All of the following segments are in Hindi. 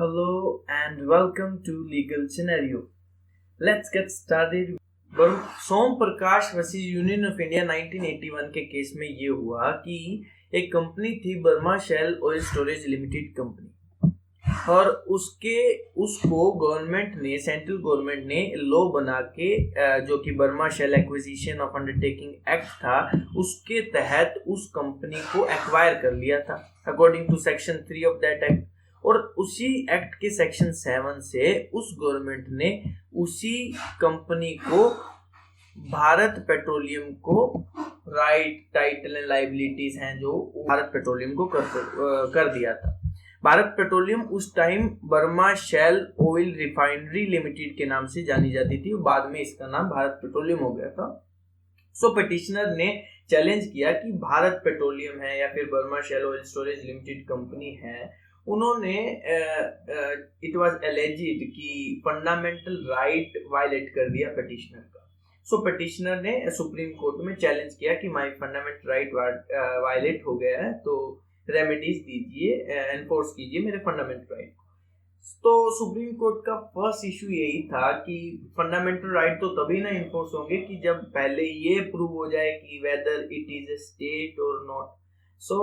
Hello and welcome to Legal Scenario. Let's get started. Som Prakash versus Union of India 1981 के केस में ये हुआ कि एक कंपनी थी Burma Shell oil storage limited company, और उसको गवर्नमेंट ने, सेंट्रल गवर्नमेंट ने लॉ बना के जो कि Burma Shell acquisition of undertaking act था, उसके तहत उस कंपनी को एक्वायर कर लिया था according to section 3 of that act. और उसी एक्ट के सेक्शन 7 से उस गवर्नमेंट ने उसी कंपनी को भारत पेट्रोलियम को राइट, टाइटल एंड लाइबिलिटीज हैं जो भारत पेट्रोलियम को कर दिया था। भारत पेट्रोलियम उस time Burma Shell oil refinery limited के नाम से जानी जाती थी, बाद में इसका नाम भारत पेट्रोलियम हो गया था। सो पिटिशनर ने चैलेंज किया कि भारत पेट्रोलियम है या फिर Burma Shell oil storage limited company है, उन्होंने इट वाज एलिजिड कि फंडामेंटल राइट वायलेट कर दिया पिटिशनर का। सो पिटिशनर ने सुप्रीम कोर्ट में चैलेंज किया कि माय फंडामेंटल राइट वायलेट हो गया है, तो रेमेडीज दीजिए, एनफोर्स कीजिए मेरे फंडामेंटल राइट। तो सुप्रीम कोर्ट का फर्स्ट इशू यही था कि फंडामेंटल राइट तो तभी ना इन्फोर्स होंगे कि जब पहले ये प्रूव हो जाए कि whether it is a state और not. So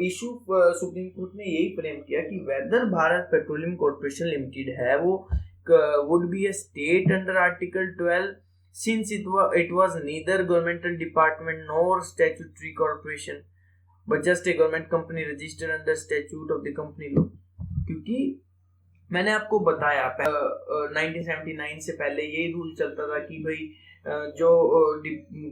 issue Supreme Court ने यही फ्रेम किया कि whether Bharat Petroleum Corporation Limited है वो would be a state under article 12 since it was neither governmental department nor statutory corporation but just a government company registered under statute of the company law. क्योंकि मैंने आपको बताया 1979 से पहले यही रूल चलता था कि भाई जो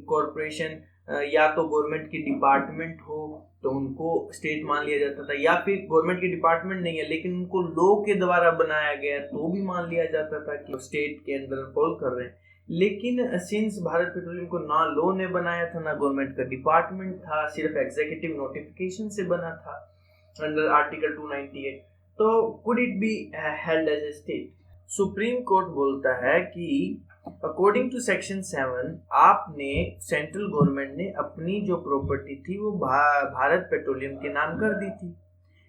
कॉर्पोरेशन या तो गवर्नमेंट की डिपार्टमेंट हो तो उनको स्टेट मान लिया जाता था, या फिर गवर्नमेंट की डिपार्टमेंट नहीं है लेकिन उनको लॉ के द्वारा बनाया गया तो भी मान लिया जाता था कि स्टेट के अंदर फॉल कर रहे हैं। लेकिन सिंस भारत पेट्रोलियम को ना लॉ ने बनाया था ना गवर्नमेंट का डिपार्टमेंट था, सिर्फ एग्जीक्यूटिव नोटिफिकेशन से बना था अंडर आर्टिकल 298, तो could it be held as a state. Supreme Court बोलता है कि अकॉर्डिंग टू सेक्शन 7 आपने, सेंट्रल गवर्नमेंट ने अपनी जो प्रॉपर्टी थी वो भारत पेट्रोलियम के नाम कर दी थी।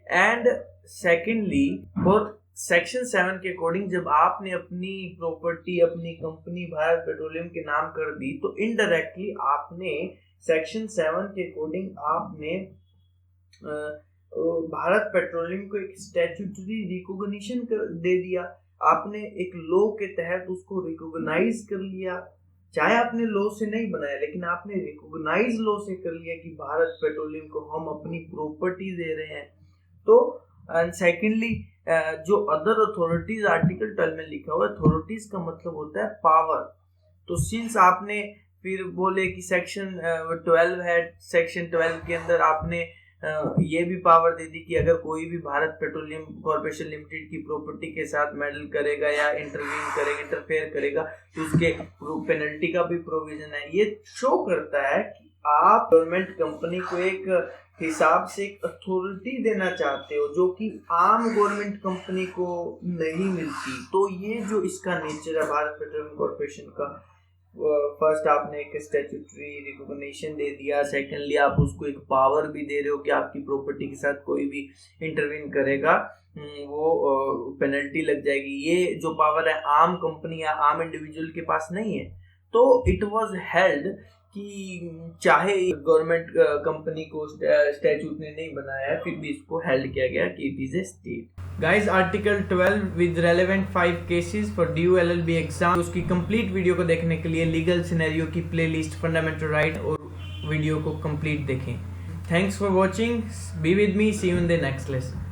एंड सेकेंडली, और सेक्शन 7 के अकॉर्डिंग जब आपने अपनी प्रॉपर्टी, अपनी कंपनी भारत पेट्रोलियम के नाम कर दी तो इनडायरेक्टली आपने सेक्शन 7 के अकॉर्डिंग आपने भारत पेट्रोलियम को एक स्टैट्यूटरी रिकॉग्निशन दे दिया। आपने एक लॉ के तहत उसको रिकॉग्नाइज कर लिया, चाहे आपने लॉ से नहीं बनाया लेकिन आपने रिकॉग्नाइज लॉ से कर लिया कि भारत पेट्रोलियम को हम अपनी प्रॉपर्टी दे रहे हैं। तो एंड सेकेंडली, जो अदर अथॉरिटीज आर्टिकल 12 में लिखा हुआ है, अथॉरिटीज का मतलब होता है पावर। तो सिंस आपने फिर बोले कि सेक्शन 12 है, सेक्शन 12 के अंदर आपने ये भी पावर दे दी कि अगर कोई भी भारत पेट्रोलियम कॉर्पोरेशन लिमिटेड की प्रॉपर्टी के साथ मेडल करेगा या इंटरफेयर करेगा तो उसके पेनल्टी का भी प्रोविजन है। ये शो करता है कि आप गवर्नमेंट कंपनी को एक हिसाब से एक अथॉरिटी देना चाहते हो जो कि आम गवर्नमेंट कंपनी को नहीं मिलती। तो ये जो इसका नेचर है भारत पेट्रोलियम कॉर्पोरेशन का, फर्स्ट आपने एक स्टैट्यूटरी रिकॉग्निशन दे दिया, सेकेंडली आप उसको एक पावर भी दे रहे हो कि आपकी प्रॉपर्टी के साथ कोई भी इंटरवीन करेगा वो पेनल्टी लग जाएगी। ये जो पावर है आम कंपनी या आम इंडिविजुअल के पास नहीं है। तो इट वाज हेल्ड कि चाहे गवर्नमेंट कंपनी को स्टैट्यूट ने नहीं बनाया है, फिर भी इसको हेल्ड किया गया कि it is a state. Guys, article 12 with relevant 5 cases for due LLB exam, उसकी कंप्लीट वीडियो को देखने के लिए लीगल सिनेरियो की प्लेलिस्ट फंडामेंटल राइट और वीडियो को कंप्लीट देखें। Thanks for watching, be with me, see you in the next lesson.